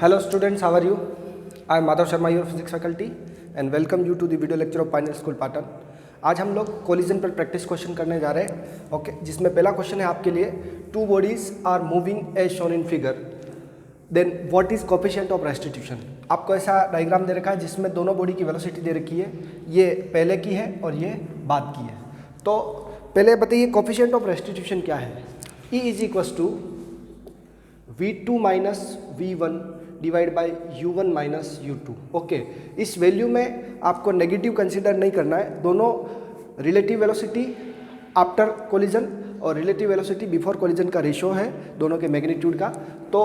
Hello students, how are you? I am Madhav Sharma, your physics faculty and welcome you to the video lecture of Pioneer School Patan. आज हम लोग collision पर practice question करने जा रहे हैं okay जिसमें पहला क्वेश्चन है आपके लिए two bodies are moving as shown in figure then what is coefficient of restitution. आपको ऐसा डायग्राम दे रखा है जिसमें दोनों बॉडी की वेलोसिटी दे रखी है, ये पहले की है और ये बाद की है। तो पहले बताइए कोफिशिएंट ऑफ रेस्टिट्यूशन क्या है। E is equals to V2 minus V1 divide by U1 minus U2 okay. इस वैल्यू में आपको नेगेटिव कंसिडर नहीं करना है, दोनों रिलेटिव वेलोसिटी आफ्टर कोलिजन और रिलेटिव वेलोसिटी बिफोर कोलिजन का रेशो है दोनों के मैग्नीट्यूड का। तो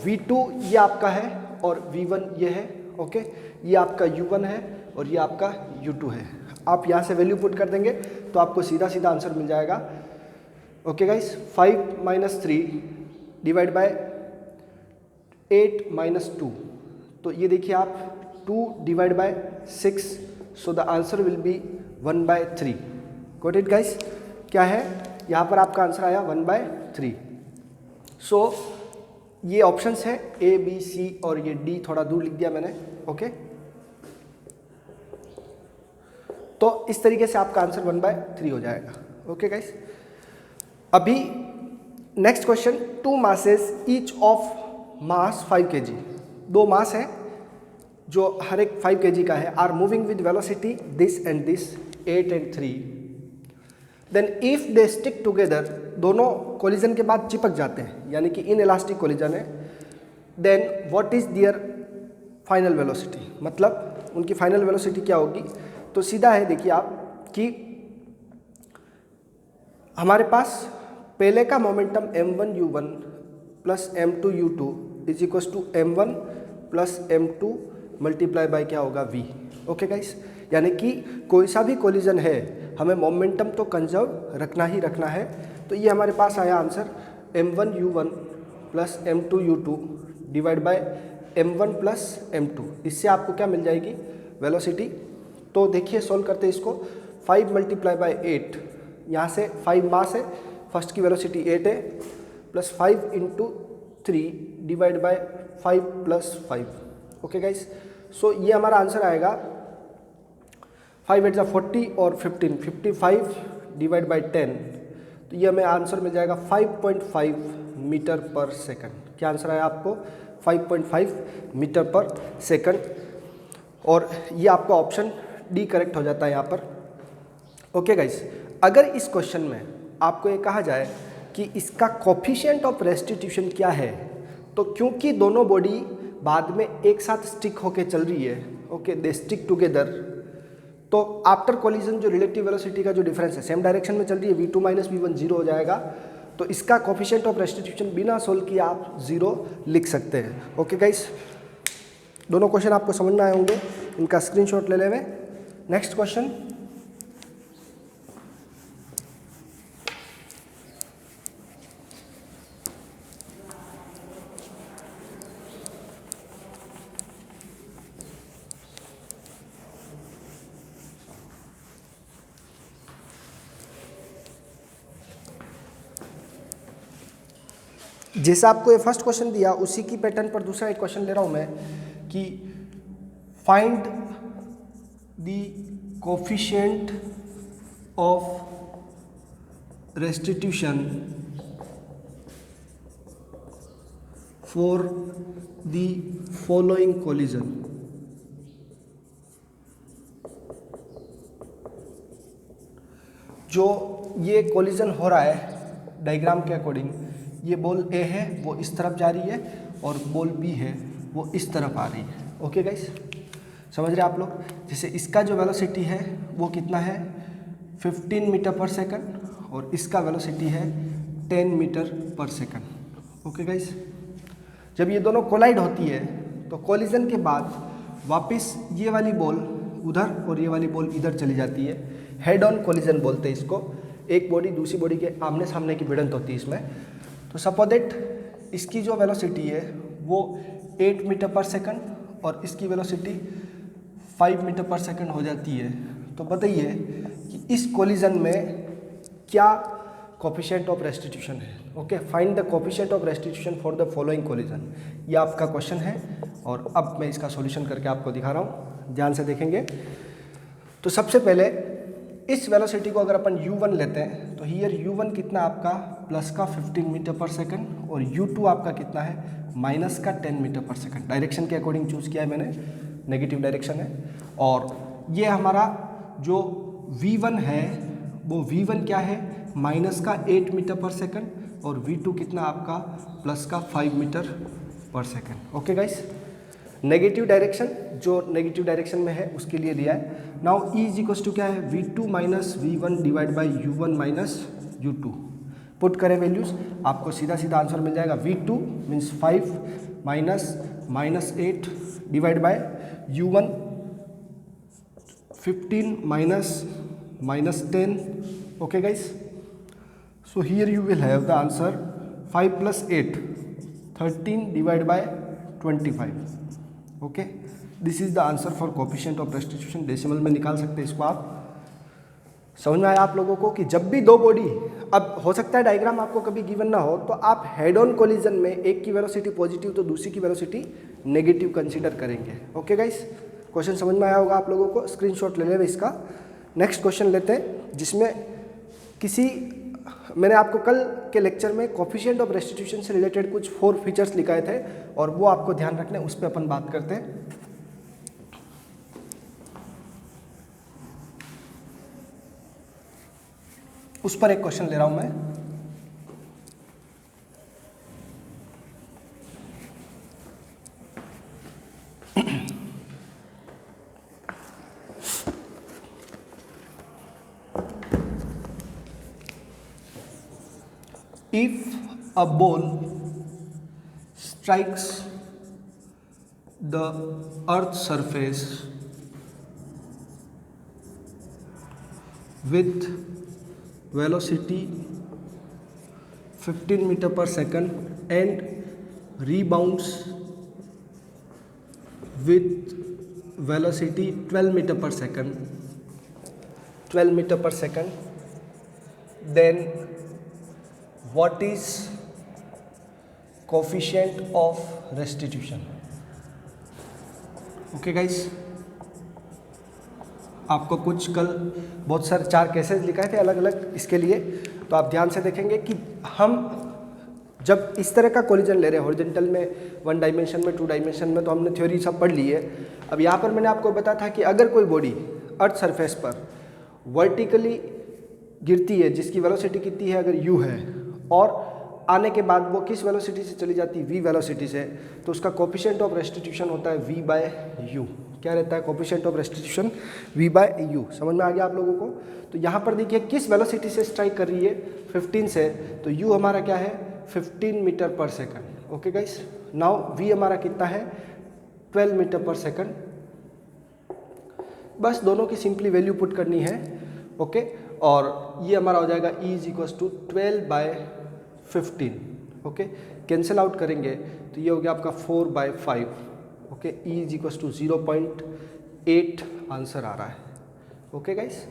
V2 ये आपका है और V1 ये है ओके, ये आपका U1 है और ये आपका U2 है। आप यहाँ से वैल्यू पुट कर देंगे तो आपको सीधा सीधा आंसर मिल जाएगा okay guys. 5 minus 3 divide by 8 minus 2, तो ये देखिए आप 2 divide by 6, so the answer will be 1 by 3। Got it guys, क्या है यहाँ पर आपका आंसर आया 1 बाय 3। सो ये ऑप्शंस है A, B, C और ये D थोड़ा दूर लिख दिया मैंने ओके। तो इस तरीके से आपका आंसर 1 बाय 3 हो जाएगा ओके गाइस। अभी next question, two masses each of mass 5 kg, दो मास है जो हर एक 5 kg का है, are moving with velocity this and this 8 and 3, then if they stick together, दोनों कोलिजन के बाद चिपक जाते हैं यानी कि इन इलास्टिक कोलिजन है, then what is their final velocity, मतलब उनकी फाइनल वेलोसिटी क्या होगी। तो सीधा है देखिए आप कि हमारे पास पहले का momentum m1 u1 plus m2 u2 is equals to m1 plus m2 multiply by क्या होगा v ओके गाइस। यानी कि कोई सा भी कोलिजन है हमें मोमेंटम तो कंजर्व रखना ही रखना है। तो ये हमारे पास आया answer m1 u1 plus m2 u2 divide by m1 plus m2। इससे आपको क्या मिल जाएगी वेलोसिटी। तो देखिए सोल्व करते हैं इसको, 5 मल्टीप्लाई बाय 8, यहाँ से 5 मास है, फर्स्ट की वेलोसिटी 8 है, plus 5 into 3 divide by 5 plus 5 okay guys. So ये हमारा आंसर आएगा 5 8 40 और 15, 55 डिवाइड बाय 10, तो ये हमें आंसर मिल जाएगा 5.5 मीटर पर सेकंड। क्या आंसर आया आपको 5.5 मीटर पर सेकंड, और ये आपका ऑप्शन डी करेक्ट हो जाता है यहाँ पर ओके गाइस। अगर इस क्वेश्चन में आपको ये कहा जाए कि इसका कोफिशिएंट ऑफ रेस्टिट्यूशन क्या है, तो क्योंकि दोनों बॉडी बाद में एक साथ स्टिक होके चल रही है ओके, दे स्टिक टुगेदर, तो आफ्टर कोलिजन जो रिलेटिव वेलोसिटी का जो डिफरेंस है सेम डायरेक्शन में चल रही है, V2 माइनस V1 जीरो हो जाएगा। तो इसका कोफिशिएंट ऑफ रेस्टिट्यूशन बिना सोल्व किए आप 0 लिख सकते हैं ओके गाइस। दोनों क्वेश्चन आपको समझ में आए होंगे, इनका स्क्रीनशॉट ले लेवे। नेक्स्ट क्वेश्चन, जैसा आपको ये फर्स्ट क्वेश्चन दिया उसी की पैटर्न पर दूसरा एक क्वेश्चन ले रहा हूँ मैं कि find the coefficient of restitution for the following collision. जो ये कोलिजन हो रहा है डायग्राम के अकॉर्डिंग, ये बॉल A है वो इस तरफ जा रही है और बॉल B है वो इस तरफ आ रही है ओके गाइस, समझ रहे आप लोग। जैसे इसका जो वेलोसिटी है वो कितना है 15 मीटर पर सेकंड और इसका वेलोसिटी है 10 मीटर पर सेकंड ओके गाइस। जब ये दोनों कोलाइड होती है तो कोलिजन के बाद वापस ये वाली बॉल उधर और ये वाली बॉल इधर चली जाती है, हेड ऑन कोलिजन बोलते हैं इसको। एक बॉडी दूसरी बॉडी के आमने सामने की भिड़ंत होती है इसमें। तो सपोज दैट इसकी जो वेलोसिटी है वो 8 मीटर पर सेकंड और इसकी वेलोसिटी 5 मीटर पर सेकंड हो जाती है। तो बताइए कि इस कोलिजन में क्या कोफिशिएंट ऑफ रेस्टिट्यूशन है। Okay, find the coefficient of restitution for the following collision, ये आपका क्वेश्चन है और अब मैं इसका सॉल्यूशन करके आपको दिखा रहा हूँ, ध्यान से देखेंगे। तो सबसे पहले इस वेलोसिटी को अगर अपन u1 लेते हैं तो हियर u1 कितना आपका प्लस का 15 मीटर पर सेकंड और u2 आपका कितना है माइनस का 10 मीटर पर सेकंड। डायरेक्शन के अकॉर्डिंग चूज़ किया है मैंने, नेगेटिव डायरेक्शन है। और ये हमारा जो v1 है वो v1 क्या है माइनस का 8 मीटर पर सेकंड और v2 कितना आपका प्लस का 5 मीटर पर second. Okay guys, negative direction जो नेगेटिव डायरेक्शन में है उसके लिए लिया है। Now e is equals to क्या है v2 minus v1 divide by u1 minus u2। Put करें वैल्यूज़, आपको सीधा सीधा आंसर मिल जाएगा। v2 means 5 minus 8 divide by u1 15 minus 10। Okay guys, so here you will have the answer 5 plus 8 13 divided by 25। Okay, this is the answer for coefficient of restitution. Decimal में निकाल सकते हैं इसको आप। समझ में आया आप लोगों को कि जब भी दो बॉडी, अब हो सकता है डायग्राम आपको कभी गिवन ना हो तो आप हेड ऑन कोलिजन में एक की वेलोसिटी पॉजिटिव तो दूसरी की वेलोसिटी नेगेटिव कंसीडर करेंगे। ओके गाइस, क्वेश्चन समझ में आया होगा आप लोगों को, स्क्रीनशॉट ले लें इसका। नेक्स्ट क्वेश्चन लेते हैं जिसमें मैंने आपको कल के लेक्चर में कोफिशिएंट ऑफ रेस्टिट्यूशन से रिलेटेड कुछ 4 फीचर्स लिखाए थे और वो आपको ध्यान रखने, उस पर अपन बात करते हैं। उस पर एक क्वेश्चन ले रहा हूं मैं। If a ball strikes the earth's surface with velocity 15 meter per second and rebounds with velocity 12 meter per second, then what is coefficient of restitution? Okay guys, आपको कुछ कल बहुत सारे 4 केसेस लिखाए थे अलग अलग इसके लिए, तो आप ध्यान से देखेंगे कि हम जब इस तरह का कोलिजन ले रहे हैं हॉरिजॉन्टल में, 1 डायमेंशन में, 2 डायमेंशन में, तो हमने थ्योरी सब पढ़ ली है। अब यहाँ पर मैंने आपको बताया था कि अगर कोई बॉडी अर्थ सरफेस पर वर्टिकली गिरती है जिसकी वेलोसिटी कितनी है, अगर u है, और आने के बाद वो किस वेलोसिटी से चली जाती है, v वेलोसिटी से, तो उसका कोफिशिएंट ऑफ रेस्टिट्यूशन होता है v बाय u। क्या रहता है coefficient of restitution? v by u। समझ में आ गया आप लोगों को? तो यहाँ पर देखिए किस वेलोसिटी से स्ट्राइक कर रही है, 15 से, तो u हमारा क्या है 15 मीटर पर second. Okay guys, now v हमारा कितना है 12 मीटर पर सेकंड। बस दोनों की सिंपली वैल्यू पुट करनी है। ओके, और ये हमारा हो जाएगा E is equals to 12 by 15। Okay, cancel out करेंगे तो ये हो गया आपका 4 by 5। Okay, E is equals to 0.8 answer आ रहा है। ओके गाइस,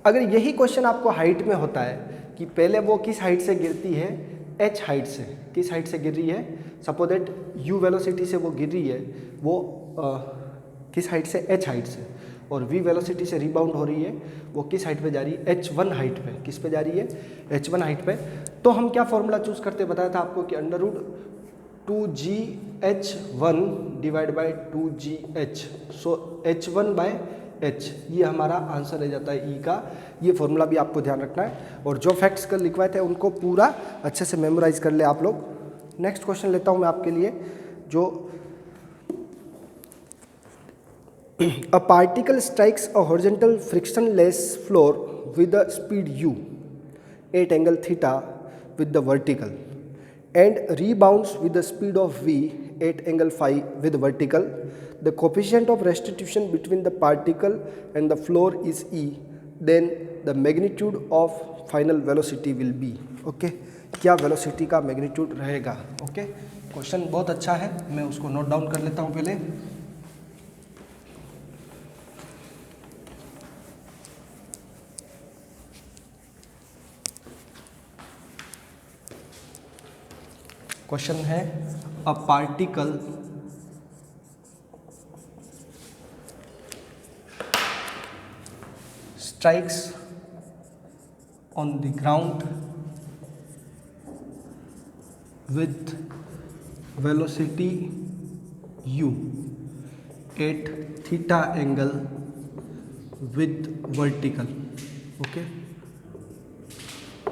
अगर यही क्वेश्चन आपको हाइट में होता है कि पहले वो किस हाइट से गिरती है, h हाइट से, किस हाइट से गिर रही है, सपोज दैट u वेलोसिटी से वो गिर रही है, वो किस हाइट से, h हाइट से, और v वेलोसिटी से रिबाउंड हो रही है, वो किस हाइट पे जा रही है, h1 हाइट पे। किस पे जा रही है, h1 हाइट पे। तो हम क्या फॉर्मूला चूज करते, बताया था आपको कि √2gh1 divide by 2gh, so h1 by h, ये हमारा आंसर रह जाता है ई का। ये फॉर्मूला भी आपको ध्यान रखना है, और जो फैक्ट्स कल लिखवाए थे उनको पूरा अच्छे से मेमोराइज कर ले आप लोग। नेक्स्ट क्वेश्चन लेता हूँ मैं आपके लिए, जो A particle strikes a horizontal frictionless floor with a speed u at angle theta with the vertical and rebounds with the speed of v at angle phi with vertical. The coefficient of restitution between the particle and the floor is e. Then the magnitude of final velocity will be. Okay, क्या velocity का magnitude रहेगा? Okay, question बहुत अच्छा है, मैं उसको note down कर लेता हूँ पहले। क्वेश्चन है a particle strikes on the ground with velocity u at theta angle with vertical. Okay,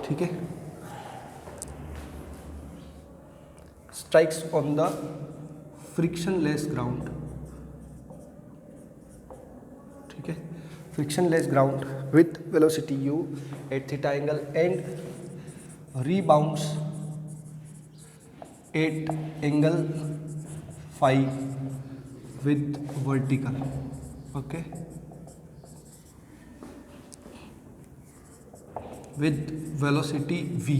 ठीक है. Strikes on the frictionless ground, ठीक है, frictionless ground with velocity u at theta angle and rebounds at angle phi with vertical. Okay, with velocity v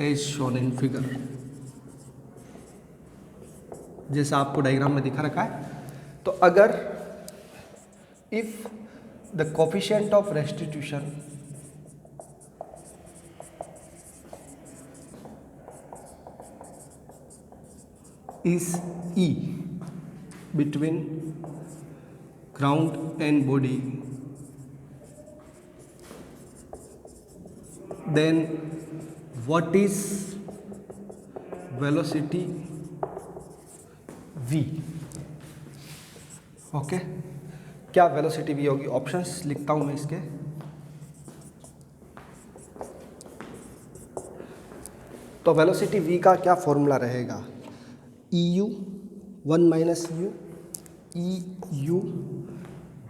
as shown in figure. जैसा आपको diagram में दिखा रखा है. तो अगर if the coefficient of restitution is E between ground and body, then what is velocity v? Okay, क्या velocity v होगी? ऑप्शंस लिखता हूं मैं इसके. तो वेलोसिटी v का क्या फॉर्मूला रहेगा? EU 1 minus you, EU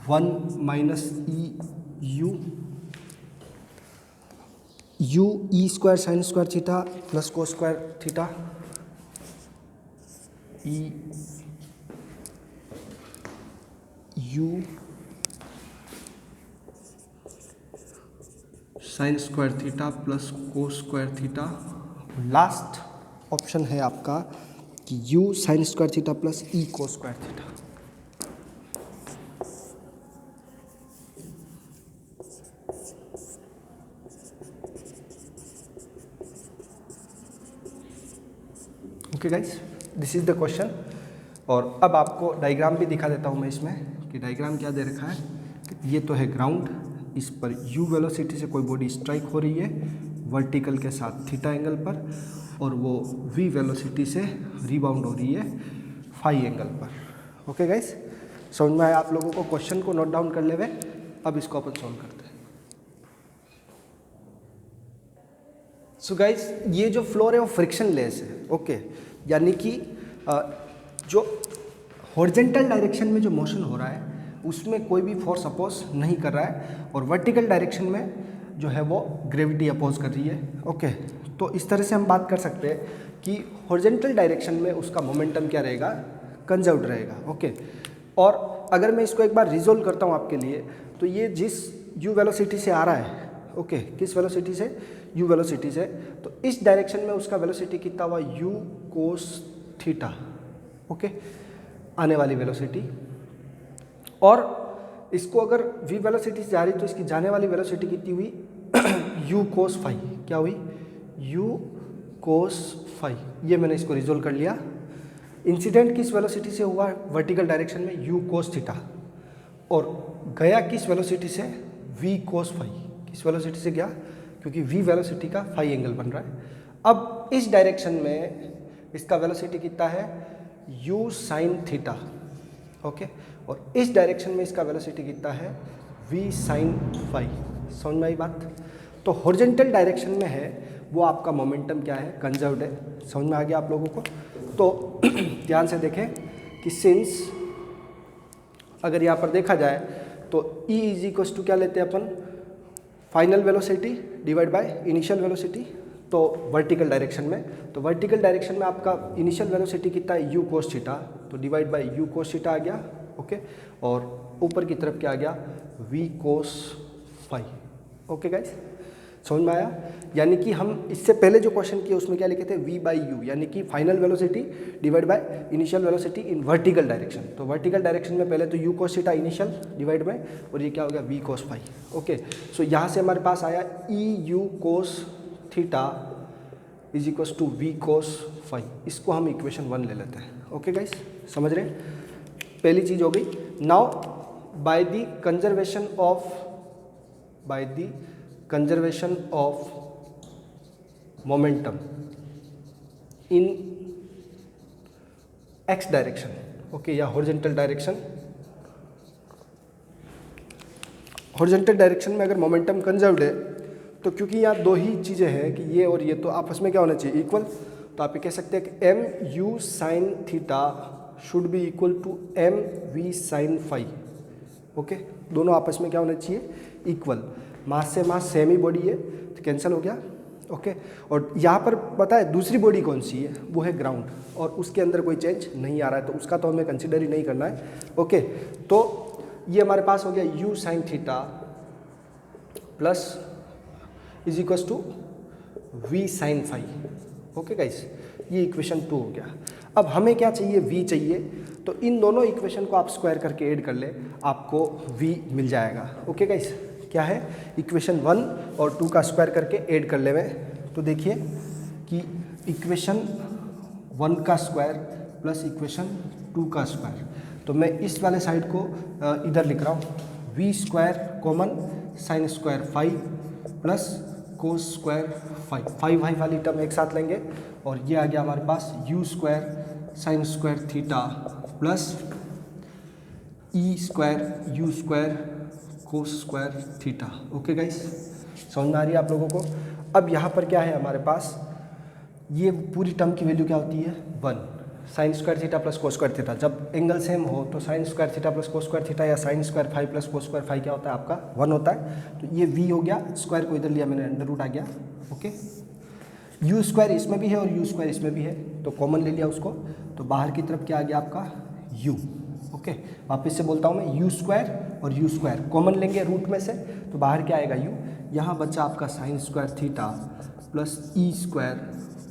1 minus EU, u e square sine square theta plus cos square theta, e u sign square theta plus cos square theta. Last option है आपका कि u sign square theta plus e cos square theta. Okay guys, this is the question. और अब आपको diagram भी दिखा देता हूँ मैं इसमें कि डायग्राम क्या दे रखा है. ये तो है ग्राउंड, इस पर u वेलोसिटी से कोई बॉडी स्ट्राइक हो रही है वर्टिकल के साथ थीटा एंगल पर, और वो v वेलोसिटी से रिबाउंड हो रही है फाई एंगल पर. ओके गाइस, समझ में आया आप लोगों को? क्वेश्चन को नोट डाउन कर ले हुए. अब इसको अपन सॉल्व करते हैं. सो गाइस, ये जो फ्लोर है वो फ्रिक्शन लेस है. ओके, यानी कि जो हॉरिजेंटल डायरेक्शन में जो मोशन हो रहा है उसमें कोई भी फोर्स अपोज नहीं कर रहा है, और वर्टिकल डायरेक्शन में जो है वो ग्रेविटी अपोज कर रही है. ओके, तो इस तरह से हम बात कर सकते हैं कि हॉरिजेंटल डायरेक्शन में उसका मोमेंटम क्या रहेगा? कंजर्व्ड रहेगा. ओके, और अगर मैं इसको एक बार रिजोल्व करता हूँ आपके लिए, तो ये जिस u वेलोसिटी से आ रहा है, ओके, किस वेलोसिटी से? u वेलोसिटी से. तो इस डायरेक्शन में उसका वेलोसिटी कितना हुआ? u cos theta. ओके, आने वाली वेलोसिटी. और इसको अगर v वेलोसिटी से जा रही तो इसकी जाने वाली वेलोसिटी कितनी हुई? u cos phi. क्या हुई? u cos phi. ये मैंने इसको रिजोल्व कर लिया. इंसिडेंट किस वेलोसिटी से हुआ? वर्टिकल डायरेक्शन में u कोस थीटा. और गया किस वेलोसिटी से? v cos phi. किस वेलोसिटी से गया? क्योंकि v वेलोसिटी का फाई एंगल बन रहा है. अब इस डायरेक्शन में इसका वेलोसिटी कितना है? u sine theta. ओके, और इस डायरेक्शन में इसका वेलोसिटी कितना है? v sine phi. समझ में आई बात? तो हॉरिजेंटल डायरेक्शन में है वो आपका मोमेंटम क्या है? कंजर्व्ड है. समझ में आ गया आप लोगों को? तो ध्यान से देखें कि सिंस अगर यहाँ पर देखा जाए तो E इज इक्वल्स टू क्या लेते हैं अपन? Final velocity divide by initial velocity. तो वर्टिकल डायरेक्शन में, तो वर्टिकल डायरेक्शन में आपका इनिशियल वेलोसिटी कितना है? u cos theta. तो divide by u cos theta आ गया. ओके, और ऊपर की तरफ क्या आ गया? v cos phi. Okay guys, समझ में आया? यानी कि हम इससे पहले जो क्वेश्चन किए उसमें क्या लिखे थे? v बाई यू, यानी कि final velocity divide by initial velocity in vertical direction. तो वर्टिकल डायरेक्शन में पहले तो u cos theta initial divide by, और ये क्या हो गया? v cos phi. Okay, so यहाँ से हमारे पास आया e u cos theta is equal to v cos phi. इसको हम इक्वेशन 1 ले लेते हैं। ओके गाइस, समझ रहे हैं? पहली चीज हो गई। Now bye the conservation of momentum in x direction, okay, या हॉरिजॉन्टल डायरेक्शन। हॉरिजॉन्टल डायरेक्शन में अगर मोमेंटम कंजर्व्ड है तो क्योंकि यहाँ दो ही चीज़ें हैं कि ये और ये, तो आपस में क्या होना चाहिए? इक्वल। तो आप ये कह सकते हैं कि m u sine theta should be equal to m v sine phi. Okay, दोनों आपस में क्या होना चाहिए? इक्वल। मास से मास सेम ही बॉडी है तो कैंसिल हो गया। ओके, और यहाँ पर पता है दूसरी बॉडी कौन सी है? वो है ग्राउंड, और उसके अंदर कोई चेंज नहीं आ रहा है तो उसका तो हमें कंसिडर ही नहीं करना है। ओके, तो ये हमारे पास हो गया u sine theta plus is equal to v sine phi. Okay guys, ये इक्वेशन 2 हो गया। अब हमें क्या चाहिए? v चाहिए। तो इन दोनों इक्वेशन को आप स्क्वायर करके ऐड कर ले, आपको v मिल जाएगा। ओके गाइस, क्या है? इक्वेशन 1 और 2 का स्क्वायर करके ऐड कर ले में, तो देखिए कि इक्वेशन 1 का स्क्वायर प्लस इक्वेशन 2 का स्क्वायर। तो मैं इस वाले साइड को इधर लिख रहा हूँ, v square common sine square five plus cos square five. Five five वाली टर्म एक साथ लेंगे और ये आ गया हमारे पास u square sine square theta plus e square u square cos square theta. Okay guys, समझ में आ रही है आप लोगों को? अब यहाँ पर क्या है हमारे पास? ये पूरी टर्म की वैल्यू क्या होती है? 1 sine square theta plus cos square theta. जब एंगल सेम हो तो sine square theta plus cos square theta या sine square five plus cos square five क्या होता है? आपका 1 होता है। तो ये v हो गया, स्क्वायर को इधर लिया मैंने, अंडर रूट आ गया। ओके, यू स्क्वायर इसमें भी है और यू स्क्वायर इसमें भी है तो कॉमन ले लिया उसको, तो बाहर की तरफ क्या आ गया आपका? u। ओके, वापस से बोलता हूँ मैं, यू स्क्वायर और यू स्क्वायर कॉमन लेंगे रूट में से तो बाहर क्या आएगा? u। यहाँ बचा आपका sign square theta plus e square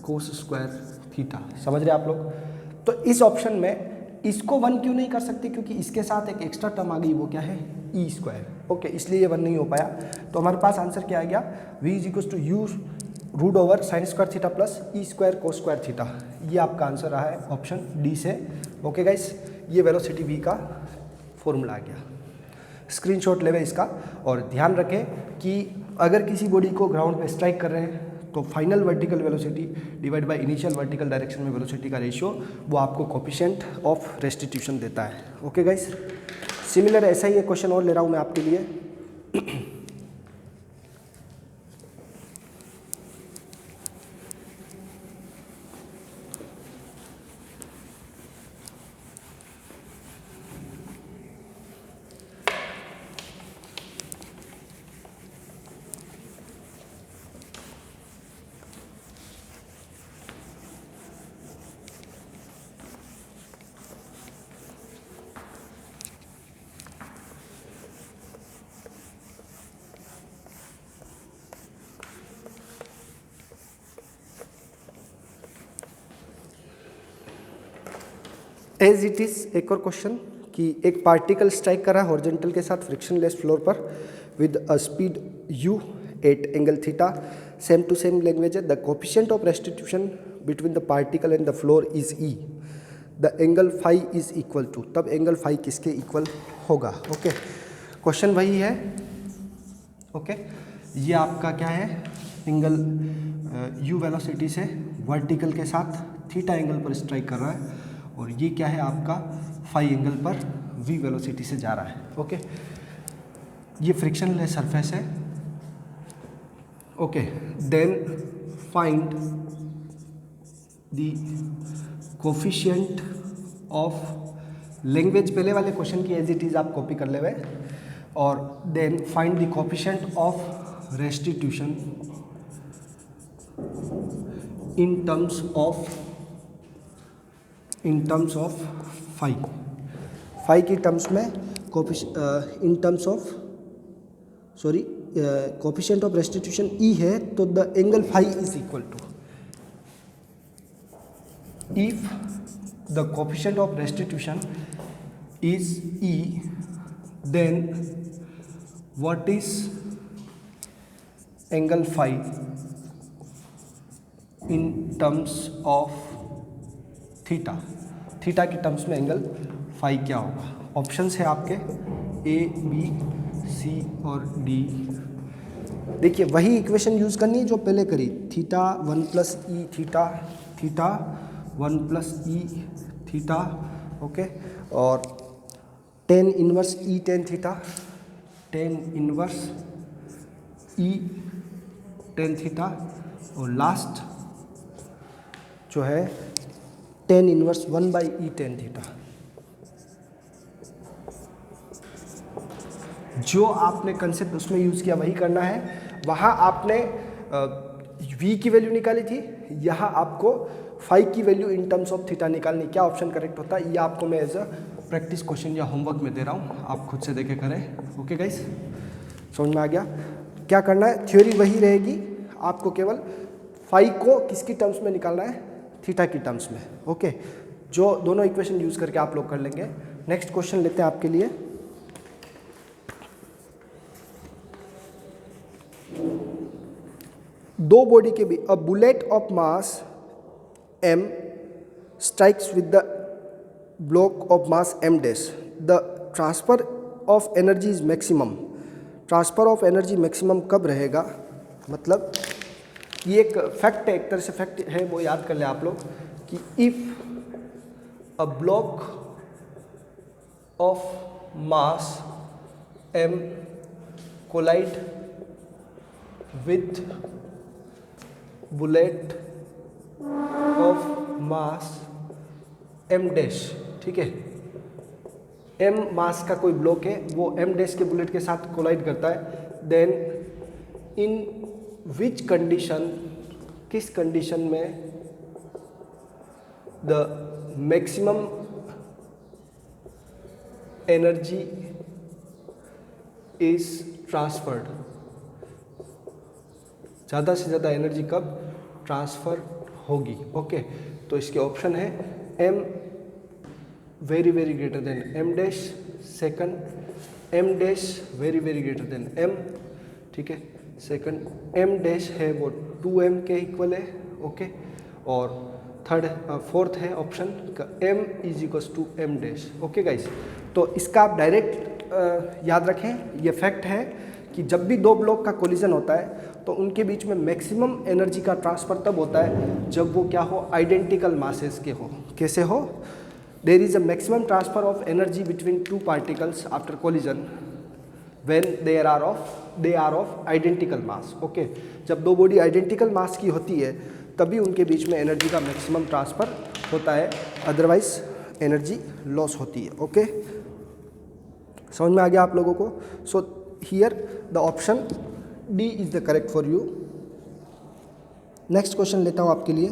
cos square theta. समझ रहे आप लोग? तो इस ऑप्शन में इसको 1 क्यों नहीं कर सकते? क्योंकि इसके साथ एक एक्स्ट्रा टर्म आ गई, वो क्या है? E square. ओके, इसलिए ये 1 नहीं हो पाया। तो हमारे पास आंसर क्या आ गया? v is equal to u root over sine square theta plus e square cos square theta. ये आपका आंसर रहा है ऑप्शन डी से। ओके गाइस, ये वेलोसिटी v का फॉर्मूला आ गया। स्क्रीनशॉट लेवे इसका, और ध्यान रखें कि अगर किसी बॉडी को ग्राउंड पे स्ट्राइक कर रहे हैं तो final vertical velocity divide by initial vertical direction में वेलोसिटी का रेशियो वो आपको कोफिशिएंट ऑफ रेस्टिट्यूशन देता है। ओके गाइस, सिमिलर ऐसा ही एक क्वेश्चन और ले रहा हूँ मैं आपके लिए। एज इट इज़ एक और क्वेश्चन कि एक पार्टिकल स्ट्राइक कर रहा है हॉरिजॉन्टल के साथ फ्रिक्शनलेस फ्लोर पर with a speed u at angle theta. Same to same language है। The coefficient of restitution between the particle and the floor is e। The angle phi is equal to, तब angle phi किसके इक्वल होगा? Okay, question वही है। Okay, ये आपका क्या है? एंगल u वेलोसिटी से वर्टिकल के साथ थीटा एंगल पर स्ट्राइक कर रहा है और ये क्या है आपका? फाई एंगल पर v वेलोसिटी से जा रहा है। ओके, ये फ्रिक्शनलेस सरफेस है। Okay, then find the coefficient of, language पहले वाले क्वेश्चन की एज इट इज आप कॉपी कर ले हुए, और then find the coefficient of restitution in terms of phi की टर्म्स में in terms of coefficient of restitution e है तो the angle phi is equal to, if the coefficient of restitution is e then what is angle phi in terms of theta, theta की terms में angle phi क्या होगा। Options है आपके ए, B, सी और D. देखिए वही इक्वेशन यूज़ करनी है जो पहले करी, theta 1 plus e theta, theta 1 plus e theta, okay, और tan inverse e tan theta, tan inverse e tan theta, और लास्ट जो है tan inverse 1 by e tan theta. जो आपने कंसेप्ट उसमें यूज़ किया वही करना है। वहाँ आपने v की वैल्यू निकाली थी, यहाँ आपको फाई की value in terms of theta निकालनी। क्या ऑप्शन करेक्ट होता है ये आपको मैं एज अ प्रैक्टिस क्वेश्चन या होमवर्क में दे रहा हूँ, आप खुद से देखे करें। ओके गाइस, समझ में आ गया। क्या करना है, थ्योरी वही रहेगी, आपको केवल फाई को किसकी टर्म्स में निकालना है, थीटा की टर्म्स में। ओके, जो दोनों इक्वेशन यूज़ करके आप लोग कर लेंगे। नेक्स्ट क्वेश्चन लेते हैं आपके लिए। दो बॉडी के बीच, a bullet of mass m strikes with the block of mass m dash, the transfer of energy is maximum। Transfer of energy maximum कब रहेगा, मतलब ये एक फैक्ट है, एक तरह से फैक्ट है, वो याद कर ले आप लोग कि if a block of mass m collide with bullet of mass m dash, ठीक है, m मास का कोई ब्लॉक है, वो m डैश के बुलेट के साथ कोलाइड करता है, देन इन विच कंडीशन, किस कंडीशन में the maximum energy is transferred, ज़्यादा से ज़्यादा एनर्जी कब ट्रांसफ़र होगी। ओके, तो इसके ऑप्शन है m very very greater than m dash, second m dash very very greater than m, ठीक है, सेकंड m डैश है वो 2m के इक्वल है, ओके, और थर्ड फोर्थ है ऑप्शन का m is equals to m dash. Okay guys, तो इसका आप डायरेक्ट याद रखें, ये फैक्ट है कि जब भी दो ब्लॉक का कोलिजन होता है तो उनके बीच में मैक्सिमम एनर्जी का ट्रांसफ़र तब होता है जब वो क्या हो, आइडेंटिकल मासेस के हो। कैसे हो, there is a maximum transfer of energy between two particles after collision when they are of identical mass. Okay, जब दो बॉडी आइडेंटिकल मास की होती है तभी उनके बीच में एनर्जी का मैक्सिमम ट्रांसफ़र होता है, अदरवाइज एनर्जी लॉस होती है। ओके, समझ में आ गया आप लोगों को। So here the option D is the correct for you. Next question लेता हूँ आपके लिए।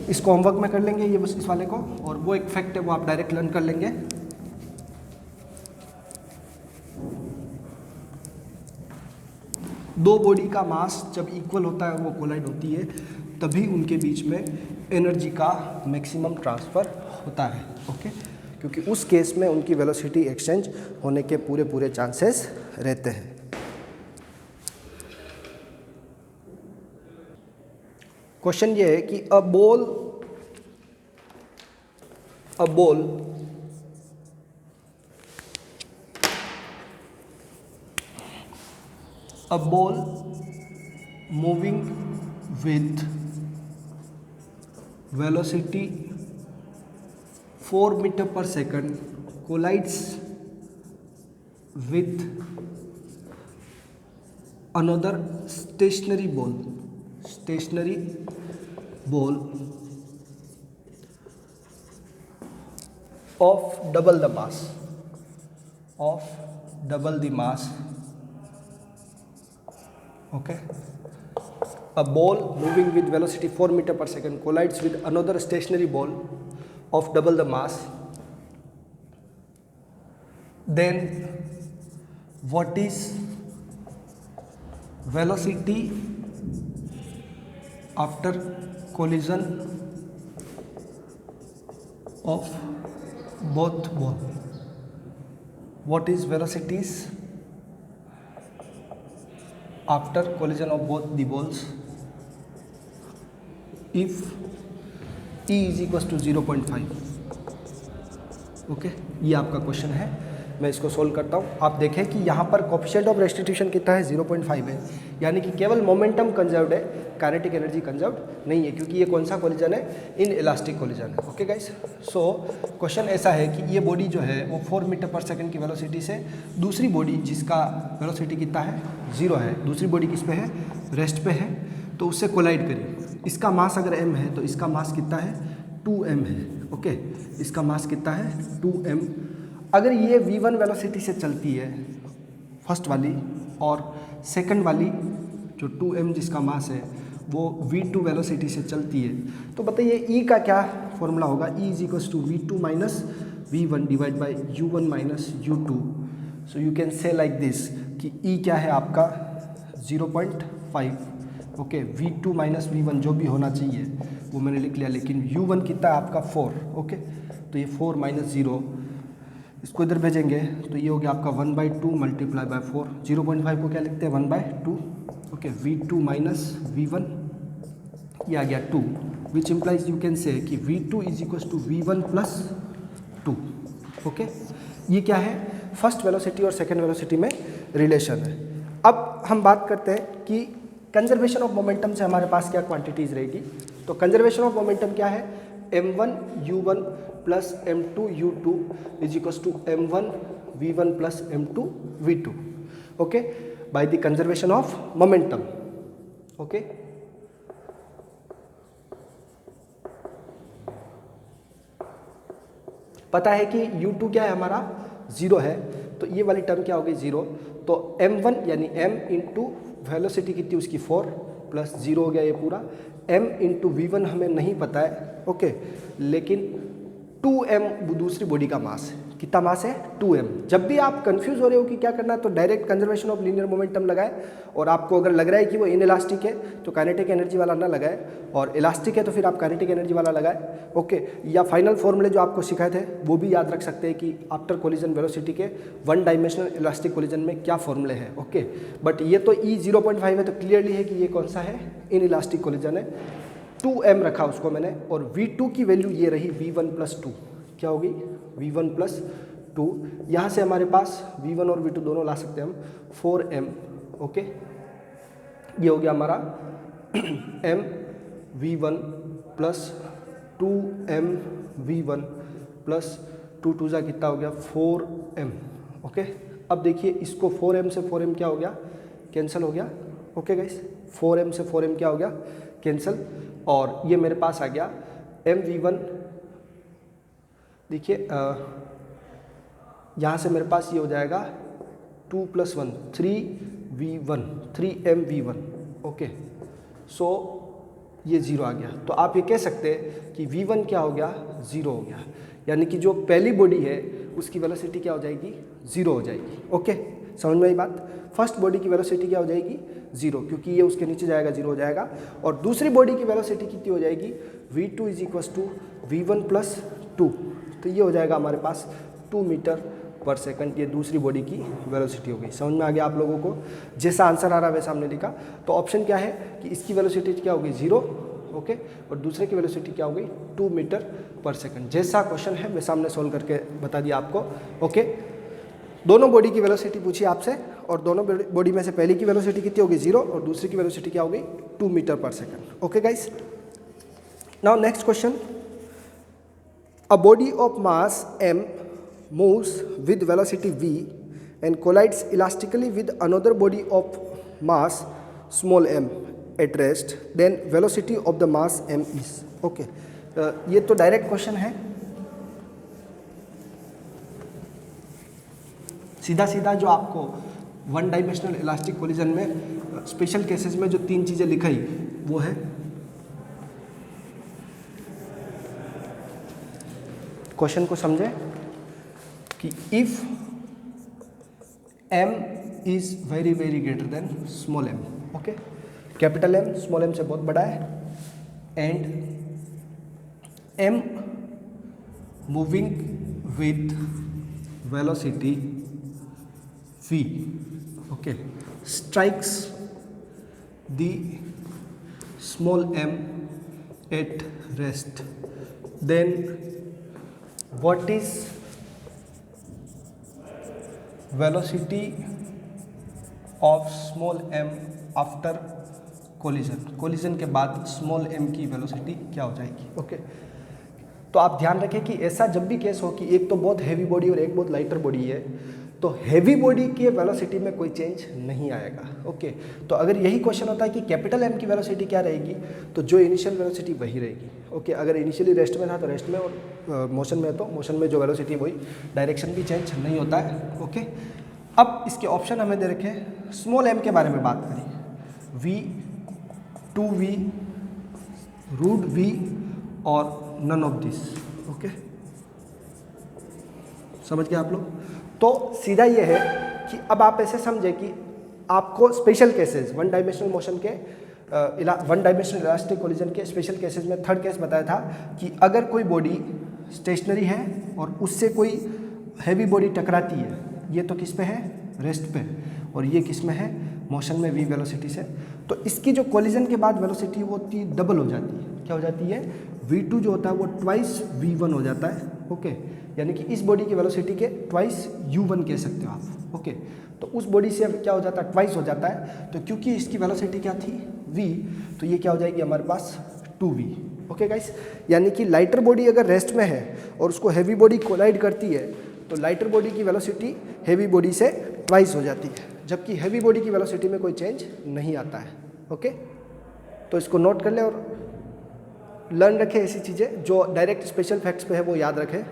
इसको होमवर्क में कर लेंगे ये बस इस वाले को, और वो एक फैक्ट है वो आप डायरेक्ट लर्न कर लेंगे। दो बॉडी का मास जब इक्वल होता है और वो कोलाइड होती है तभी उनके बीच में एनर्जी का मैक्सिमम ट्रांसफ़र होता है। ओके, क्योंकि उस केस में उनकी वेलोसिटी एक्सचेंज होने के पूरे चांसेस रहते हैं। क्वेश्चन ये है कि a ball moving with velocity 4 meter per second collides with another stationary ball of double the mass, okay. A ball moving with velocity 4 meter per second collides with another stationary ball of double the mass. Then what is velocity after collision of both ball. What is velocities after collision of both the balls if E is equals to 0.5? Okay, ये आपका question है, मैं इसको solve करता हूँ। आप देखें कि यहाँ पर कोफिशिएंट ऑफ रेस्टिट्यूशन कितना है, 0.5 है, यानी कि केवल मोमेंटम कंजर्व्ड है, काइनेटिक एनर्जी कंजर्व्ड नहीं है, क्योंकि ये कौन सा कोलिजन है, इन इलास्टिक कोलिजन है। ओके गाइस, सो क्वेश्चन ऐसा है कि ये बॉडी जो है वो 4 मीटर पर सेकंड की वेलोसिटी से दूसरी बॉडी जिसका वेलोसिटी कितना है, 0 है, दूसरी बॉडी किस पे है, रेस्ट पे है, तो उससे कोलाइड करिए। इसका मास अगर m है तो इसका मास कितना है, 2m है। ओके, इसका मास कितना है, 2m। अगर ये v1 वेलोसिटी से चलती है फर्स्ट वाली, और सेकंड वाली जो 2m जिसका मास है वो v2 वेलोसिटी से चलती है, तो बताइए e का क्या फॉर्मूला होगा। e is equals to v2 minus v1 divide by u1 minus u2। So you can say like this कि e क्या है आपका 0.5। ओके, v2 माइनस v1 जो भी होना चाहिए वो मैंने लिख लिया, लेकिन u1 कितना है आपका 4। ओके, तो ये 4 माइनस 0, इसको इधर भेजेंगे तो ये हो गया आपका 1/2 मल्टीप्लाई बाय 4। 0.5 को क्या लिखते हैं, 1/2। ओके, v2 माइनस v1, ये आ गया 2, which implies you can say कि v2 is equals to v1 plus 2। Okay, ये क्या है, फर्स्ट वेलोसिटी और सेकेंड वेलोसिटी में रिलेशन है। अब हम बात करते हैं कि कंजर्वेशन ऑफ मोमेंटम से हमारे पास क्या क्वांटिटीज रहेगी। तो कंजर्वेशन ऑफ मोमेंटम क्या है, m1 u1 plus m2 u2 is equals to m1 v1 plus m2 v2। Okay, by the conservation of momentum. Okay, पता है कि u2 क्या है हमारा, 0 है, तो ये वाली टर्म क्या होगी, 0। तो m1 यानी m इंटू वेलोसिटी कितनी उसकी 4 प्लस 0 हो गया ये पूरा, m इंटू v1 हमें नहीं पता है। ओके, लेकिन 2m दूसरी बॉडी का मास है, कितना मास है, 2m। जब भी आप कंफ्यूज हो रहे हो कि क्या करना है तो direct conservation of linear momentum लगाए, और आपको अगर लग रहा है कि वो इनइलास्टिक है तो काइनेटिक एनर्जी वाला ना लगाए, और इलास्टिक है तो फिर आप काइनेटिक एनर्जी वाला लगाए। ओके, या फाइनल फॉर्मूले जो आपको सिखाए थे वो भी याद रख सकते हैं कि आफ्टर कोलिजन वेलोसिटी के 1 डायमेंशनल इलास्टिक कोलिजन में क्या फॉर्मूले हैं। ओके, बट ये तो E 0.5 है तो क्लियरली है कि ये कौन सा है, इन इलास्टिक कोलिजन है। 2m रखा उसको मैंने, और v2 की वैल्यू ये रही v1 प्लस 2, क्या होगी, v1 प्लस 2। यहाँ से हमारे पास v1 और v2 दोनों ला सकते हैं हम, 4m। ओके, ये हो गया हमारा m v1 plus 2m v1 plus 2 2 जा कितना हो गया, 4m। ओके, अब देखिए इसको 4m से 4m क्या हो गया, कैंसिल हो गया। ओके गाइस, 4m से 4m क्या हो गया, कैंसिल, और ये मेरे पास आ गया m v1। देखिए यहाँ से मेरे पास ये हो जाएगा 2 + 1 3v1 3m v1। ओके, सो ये 0 आ गया, तो आप ये कह सकते हैं कि v1 क्या हो गया, 0 हो गया, यानी कि जो पहली बॉडी है उसकी वेलोसिटी क्या हो जाएगी, 0 हो जाएगी। ओके, समझ में आई बात। फर्स्ट बॉडी की वेलोसिटी क्या हो जाएगी, 0, क्योंकि ये उसके नीचे जाएगा 0 हो जाएगा, और दूसरी बॉडी की वेलोसिटी कितनी हो जाएगी, v2 is equals to v1 plus 2, तो ये हो जाएगा हमारे पास 2 मीटर पर सेकंड, ये दूसरी बॉडी की वेलोसिटी हो गई। समझ में आ गया आप लोगों को, जैसा आंसर आ रहा है वैसा हमने लिखा। तो ऑप्शन क्या है कि इसकी वेलोसिटी क्या होगी, 0। ओके, और दूसरे की वेलोसिटी क्या हो गई, 2 मीटर पर सेकंड। जैसा क्वेश्चन है वैसा हमने सोल्व करके बता दिया आपको। ओके, दोनों बॉडी की वेलोसिटी पूछी आपसे, और दोनों बॉडी में से पहली की वेलोसिटी कितनी होगी, 0, और दूसरी की वेलोसिटी क्या होगी, 2 मीटर पर second. Okay guys, now next question, a body of mass m moves with velocity v and collides elastically with another body of mass small m at rest, then velocity of the mass m is। Okay, ये तो direct question है, सीधा सीधा जो आपको 1 dimensional elastic collision में special cases में जो 3 चीज़ें लिखाई वो है, क्वेश्चन को समझे कि if m is very very greater than small m। Okay, capital M small m से बहुत बड़ा है, and m moving with velocity v, okay, strikes the small m at rest, then what is velocity of small m after collision के बाद small m की velocity क्या हो जाएगी? ओके तो आप ध्यान रखें कि ऐसा जब भी केस हो कि एक तो बहुत हैवी बॉडी और एक बहुत लाइटर बॉडी है, तो हैवी बॉडी के वेलोसिटी में कोई चेंज नहीं आएगा। ओके तो अगर यही क्वेश्चन होता है कि कैपिटल M की वेलोसिटी क्या रहेगी, तो जो इनिशियल वेलोसिटी वही रहेगी। ओके अगर इनिशियली रेस्ट में था तो रेस्ट में, और मोशन में तो मोशन में जो वेलोसिटी वही, डायरेक्शन भी चेंज नहीं होता है। ओके अब इसके ऑप्शन हमें दे रखे हैं। स्मॉल m के बारे में बात करें, v, 2v, √v और नन ऑफ दिस। ओके समझ गए आप लोग? तो सीधा ये है कि अब आप ऐसे समझे कि आपको special cases one dimensional motion के वन डायमेंशनल इलास्टिक कोलिजन के स्पेशल केसेस में थर्ड केस बताया था कि अगर कोई बॉडी स्टेशनरी है और उससे कोई हैवी बॉडी टकराती है, ये तो किस पे है? रेस्ट पे, और ये किस में है? मोशन में, v वेलोसिटी से। तो इसकी जो कोलिजन के बाद वेलोसिटी वो डबल हो जाती है। क्या हो जाती है? v2 जो होता है वो ट्वाइस v1 हो जाता है। ओके यानी कि इस बॉडी की वेलोसिटी के ट्वाइस u1 कह सकते हो आप। ओके तो उस बॉडी से क्या हो जाता है? ट्वाइस हो जाता है। तो क्योंकि इसकी वेलोसिटी क्या थी? v, तो ये क्या हो जाएगी हमारे पास? 2v। ओके गाइस, यानी कि लाइटर बॉडी अगर रेस्ट में है और उसको हैवी बॉडी कोलाइड करती है, तो लाइटर बॉडी की वेलोसिटी हैवी बॉडी से ट्वाइस हो जाती है, जबकि हैवी बॉडी की वेलोसिटी में कोई चेंज नहीं आता है। ओके तो इसको नोट कर ले और लर्न रखें ऐसी चीज़ें जो डायरेक्ट स्पेशल फैक्ट्स पे है वो याद रखें।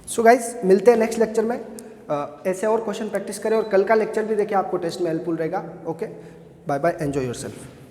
सो गाइस मिलते हैं नेक्स्ट लेक्चर में। ऐसे और क्वेश्चन प्रैक्टिस करें और कल का लेक्चर भी देखें, आपको टेस्ट में हेल्पफुल रहेगा। Okay bye bye, enjoy yourself.